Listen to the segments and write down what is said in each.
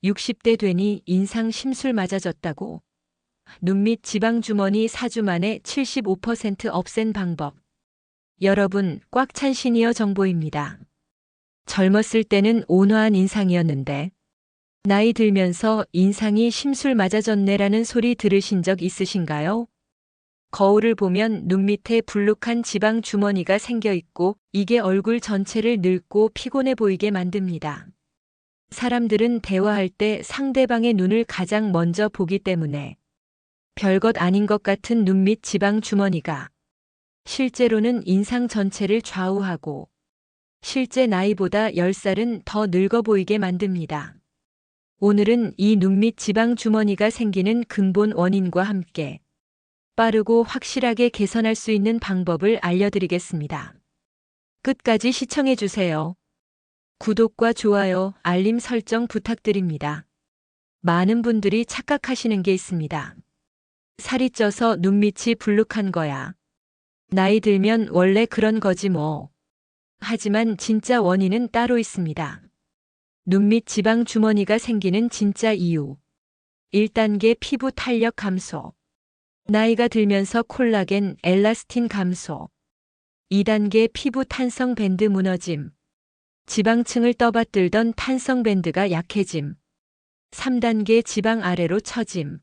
60대 되니 인상 심술 맞아졌다고. 눈 밑 지방주머니 4주 만에 75% 없앤 방법. 여러분, 꽉 찬 시니어 정보입니다. 젊었을 때는 온화한 인상이었는데 나이 들면서 인상이 심술 맞아졌네라는 소리 들으신 적 있으신가요? 거울을 보면 눈 밑에 불룩한 지방 주머니가 생겨 있고 이게 얼굴 전체를 늙고 피곤해 보이게 만듭니다. 사람들은 대화할 때 상대방의 눈을 가장 먼저 보기 때문에 별것 아닌 것 같은 눈 밑 지방 주머니가 실제로는 인상 전체를 좌우하고 실제 나이보다 10살은 더 늙어 보이게 만듭니다. 오늘은 이 눈 밑 지방 주머니가 생기는 근본 원인과 함께 빠르고 확실하게 개선할 수 있는 방법을 알려드리겠습니다. 끝까지 시청해 주세요. 구독과 좋아요, 알림 설정 부탁드립니다. 많은 분들이 착각하시는 게 있습니다. 살이 쪄서 눈밑이 불룩한 거야. 나이 들면 원래 그런 거지 뭐. 하지만 진짜 원인은 따로 있습니다. 눈밑 지방 주머니가 생기는 진짜 이유. 1단계 피부 탄력 감소. 나이가 들면서 콜라겐, 엘라스틴 감소. 2단계 피부 탄성 밴드 무너짐. 지방층을 떠받들던 탄성 밴드가 약해짐. 3단계 지방 아래로 처짐.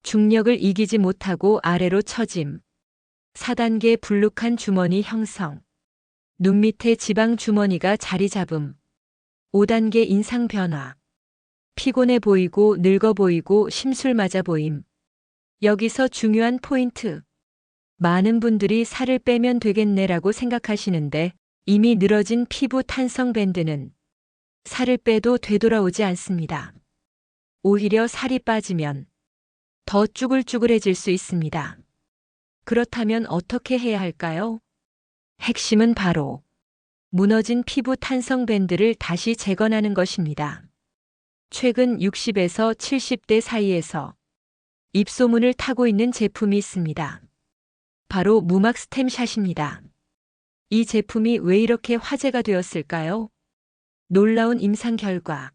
중력을 이기지 못하고 아래로 처짐. 4단계 불룩한 주머니 형성. 눈 밑에 지방 주머니가 자리 잡음. 5단계 인상 변화. 피곤해 보이고 늙어 보이고 심술 맞아 보임. 여기서 중요한 포인트. 많은 분들이 살을 빼면 되겠네라고 생각하시는데 이미 늘어진 피부 탄성 밴드는 살을 빼도 되돌아오지 않습니다. 오히려 살이 빠지면 더 쭈글쭈글해질 수 있습니다. 그렇다면 어떻게 해야 할까요? 핵심은 바로 무너진 피부 탄성 밴드를 다시 재건하는 것입니다. 최근 60에서 70대 사이에서 입소문을 타고 있는 제품이 있습니다. 바로 무막 스템샷입니다. 이 제품이 왜 이렇게 화제가 되었을까요? 놀라운 임상 결과.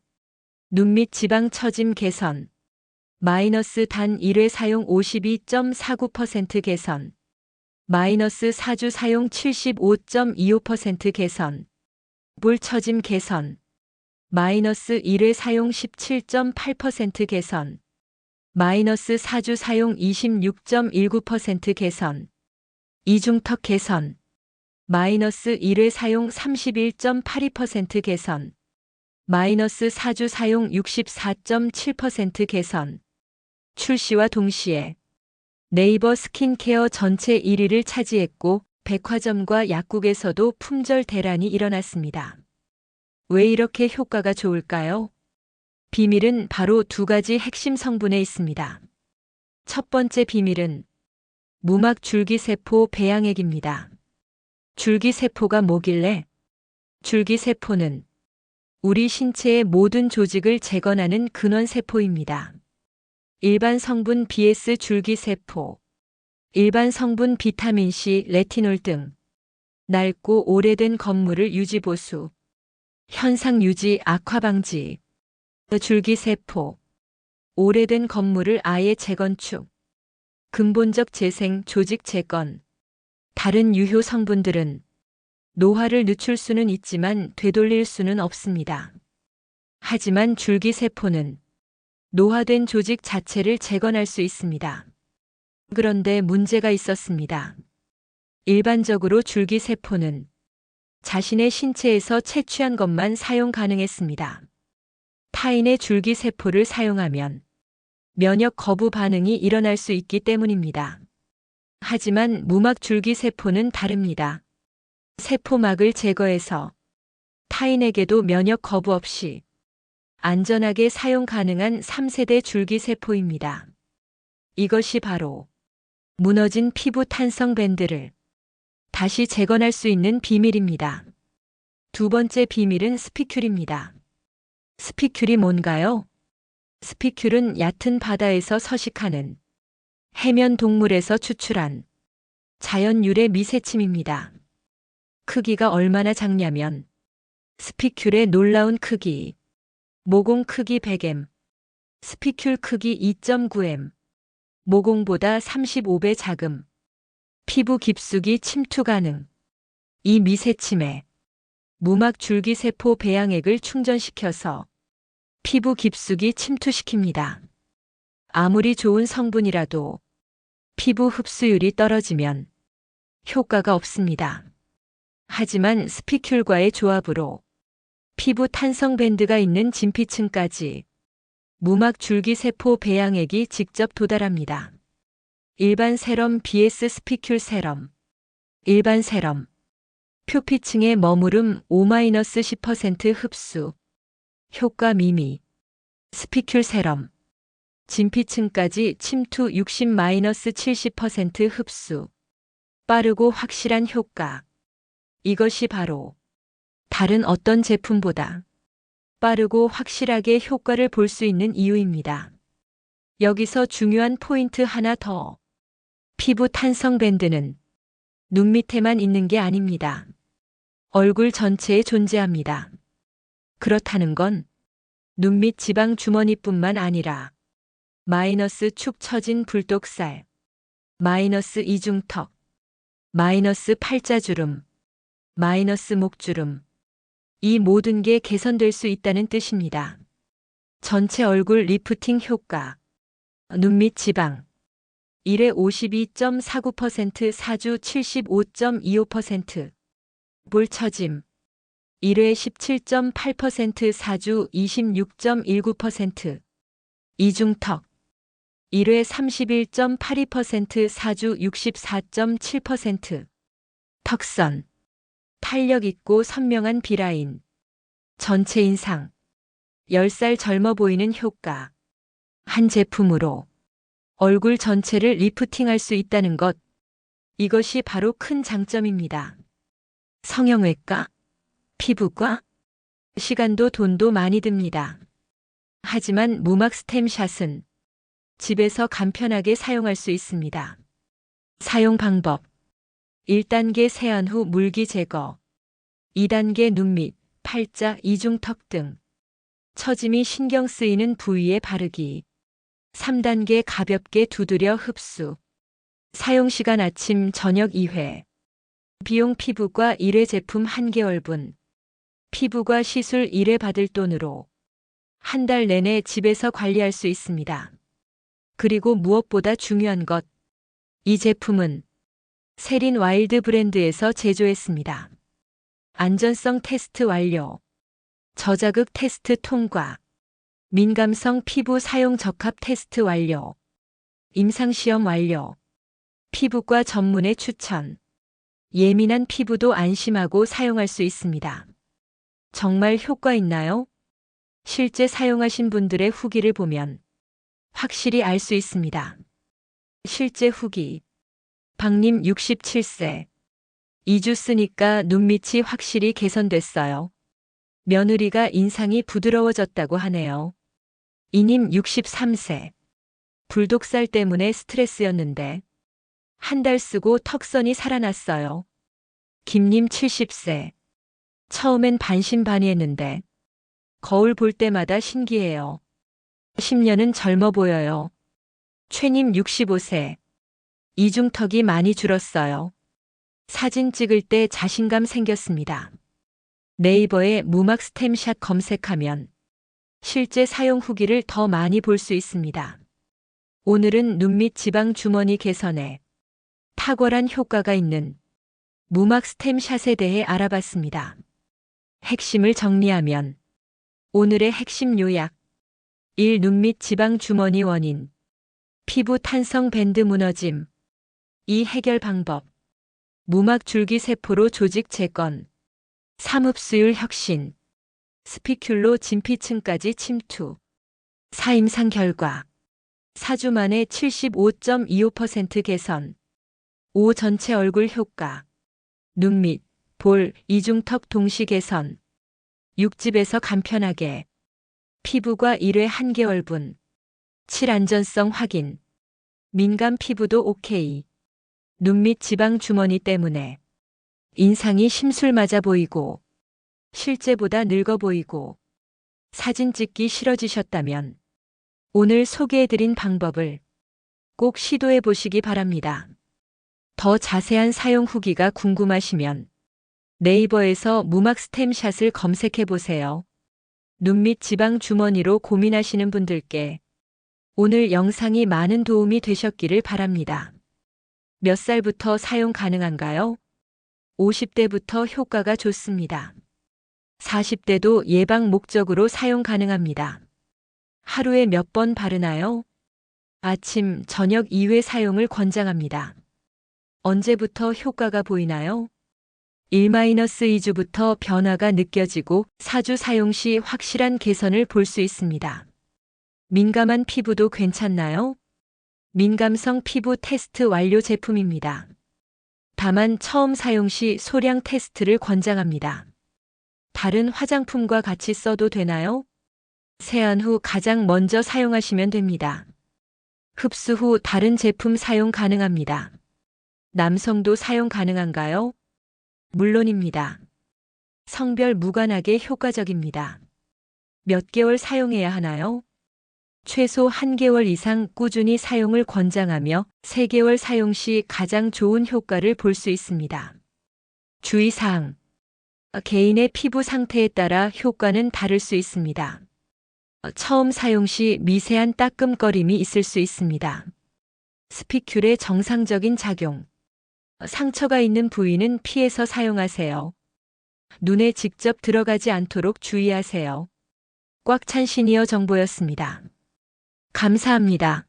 눈 밑 지방 처짐 개선. 마이너스 단 1회 사용 52.49% 개선. 마이너스 4주 사용 75.25% 개선. 볼 처짐 개선. 마이너스 1회 사용 17.8% 개선. 마이너스 4주 사용 26.19% 개선. 이중턱 개선. 마이너스 1회 사용 31.82% 개선. 마이너스 4주 사용 64.7% 개선. 출시와 동시에 네이버 스킨케어 전체 1위를 차지했고 백화점과 약국에서도 품절 대란이 일어났습니다. 왜 이렇게 효과가 좋을까요? 비밀은 바로 두 가지 핵심 성분에 있습니다. 첫 번째 비밀은 무막 줄기세포 배양액입니다. 줄기세포가 뭐길래? 줄기세포는 우리 신체의 모든 조직을 재건하는 근원세포입니다. 일반 성분 BS 줄기세포, 일반 성분 비타민C, 레티놀 등 낡고 오래된 건물을 유지보수, 현상 유지, 악화 방지, 줄기세포, 오래된 건물을 아예 재건축, 근본적 재생, 조직 재건. 다른 유효 성분들은 노화를 늦출 수는 있지만 되돌릴 수는 없습니다. 하지만 줄기세포는 노화된 조직 자체를 재건할 수 있습니다. 그런데 문제가 있었습니다. 일반적으로 줄기세포는 자신의 신체에서 채취한 것만 사용 가능했습니다. 타인의 줄기세포를 사용하면 면역 거부 반응이 일어날 수 있기 때문입니다. 하지만 무막 줄기세포는 다릅니다. 세포막을 제거해서 타인에게도 면역 거부 없이 안전하게 사용 가능한 3세대 줄기세포입니다. 이것이 바로 무너진 피부 탄성 밴드를 다시 재건할 수 있는 비밀입니다. 두 번째 비밀은 스피큘입니다. 스피큘이 뭔가요? 스피큘은 얕은 바다에서 서식하는 해면 동물에서 추출한 자연 유래 미세침입니다. 크기가 얼마나 작냐면 스피큘의 놀라운 크기 모공 크기 100m, 스피큘 크기 2.9m, 모공보다 35배 작음, 피부 깊숙이 침투 가능. 이 미세침에 무막 줄기세포 배양액을 충전시켜서 피부 깊숙이 침투시킵니다. 아무리 좋은 성분이라도 피부 흡수율이 떨어지면 효과가 없습니다. 하지만 스피큘과의 조합으로 피부 탄성 밴드가 있는 진피층까지 무막 줄기세포 배양액이 직접 도달합니다. 일반 세럼 vs 스피큘 세럼. 일반 세럼. 표피층에 머무름 5-10% 흡수. 효과 미미. 스피큘 세럼. 진피층까지 침투 60-70% 흡수. 빠르고 확실한 효과. 이것이 바로 다른 어떤 제품보다 빠르고 확실하게 효과를 볼 수 있는 이유입니다. 여기서 중요한 포인트 하나 더. 피부 탄성 밴드는 눈 밑에만 있는 게 아닙니다. 얼굴 전체에 존재합니다. 그렇다는 건 눈 밑 지방 주머니뿐만 아니라 마이너스 축 처진 불독살, 마이너스 이중턱, 마이너스 팔자주름, 마이너스 목주름, 이 모든 게 개선될 수 있다는 뜻입니다. 전체 얼굴 리프팅 효과. 눈 밑 지방 1회 52.49%, 4주 75.25%, 볼 처짐 1회 17.8%, 4주 26.19%, 이중턱 1회 31.82%, 4주 64.7%, 턱선 탄력 있고 선명한 B라인, 전체 인상 10살 젊어 보이는 효과. 한 제품으로 얼굴 전체를 리프팅할 수 있다는 것. 이것이 바로 큰 장점입니다. 성형외과, 피부과, 시간도 돈도 많이 듭니다. 하지만 무막 스템샷은 집에서 간편하게 사용할 수 있습니다. 사용 방법. 1단계 세안 후 물기 제거. 2단계 눈 밑, 팔자, 이중턱 등 처짐이 신경 쓰이는 부위에 바르기. 3단계 가볍게 두드려 흡수. 사용시간 아침, 저녁 2회. 비용 피부과 1회 제품 1개월분. 피부과 시술 1회 받을 돈으로 한 달 내내 집에서 관리할 수 있습니다. 그리고 무엇보다 중요한 것. 이 제품은 세린 와일드 브랜드에서 제조했습니다. 안전성 테스트 완료. 저자극 테스트 통과. 민감성 피부 사용 적합 테스트 완료. 임상시험 완료. 피부과 전문의 추천. 예민한 피부도 안심하고 사용할 수 있습니다. 정말 효과 있나요? 실제 사용하신 분들의 후기를 보면 확실히 알 수 있습니다. 실제 후기. 박님 67세. 2주 쓰니까 눈밑이 확실히 개선됐어요. 며느리가 인상이 부드러워졌다고 하네요. 이님 63세. 불독살 때문에 스트레스였는데 한 달 쓰고 턱선이 살아났어요. 김님 70세. 처음엔 반신반의했는데 거울 볼 때마다 신기해요. 10년은 젊어 보여요. 최님 65세. 이중턱이 많이 줄었어요. 사진 찍을 때 자신감 생겼습니다. 네이버에 무막 스템샷 검색하면 실제 사용 후기를 더 많이 볼 수 있습니다. 오늘은 눈 밑 지방 주머니 개선에 탁월한 효과가 있는 무막 스템샷에 대해 알아봤습니다. 핵심을 정리하면 오늘의 핵심 요약. 1. 눈 밑 지방 주머니 원인. 피부 탄성 밴드 무너짐. 2. 해결 방법. 무막 줄기세포로 조직 재건. 3. 흡수율 혁신. 스피큘로 진피층까지 침투. 4. 임상 결과. 4주 만에 75.25% 개선. 5. 전체 얼굴 효과. 눈 밑, 볼, 이중턱 동시 개선. 6. 집에서 간편하게. 피부과 1회 1개월분. 7. 안전성 확인. 민감 피부도 오케이. 눈 밑 지방 주머니 때문에 인상이 심술 맞아 보이고 실제보다 늙어 보이고 사진 찍기 싫어지셨다면 오늘 소개해드린 방법을 꼭 시도해 보시기 바랍니다. 더 자세한 사용 후기가 궁금하시면 네이버에서 무막 스템샷을 검색해 보세요. 눈 밑 지방 주머니로 고민하시는 분들께 오늘 영상이 많은 도움이 되셨기를 바랍니다. 몇 살부터 사용 가능한가요? 50대부터 효과가 좋습니다. 40대도 예방 목적으로 사용 가능합니다. 하루에 몇 번 바르나요? 아침, 저녁 2회 사용을 권장합니다. 언제부터 효과가 보이나요? 1-2주부터 변화가 느껴지고 4주 사용 시 확실한 개선을 볼 수 있습니다. 민감한 피부도 괜찮나요? 민감성 피부 테스트 완료 제품입니다. 다만 처음 사용 시 소량 테스트를 권장합니다. 다른 화장품과 같이 써도 되나요? 세안 후 가장 먼저 사용하시면 됩니다. 흡수 후 다른 제품 사용 가능합니다. 남성도 사용 가능한가요? 물론입니다. 성별 무관하게 효과적입니다. 몇 개월 사용해야 하나요? 최소 1개월 이상 꾸준히 사용을 권장하며 3개월 사용 시 가장 좋은 효과를 볼 수 있습니다. 주의사항. 개인의 피부 상태에 따라 효과는 다를 수 있습니다. 처음 사용 시 미세한 따끔거림이 있을 수 있습니다. 스피큘의 정상적인 작용. 상처가 있는 부위는 피해서 사용하세요. 눈에 직접 들어가지 않도록 주의하세요. 꽉 찬 시니어 정보였습니다. 감사합니다.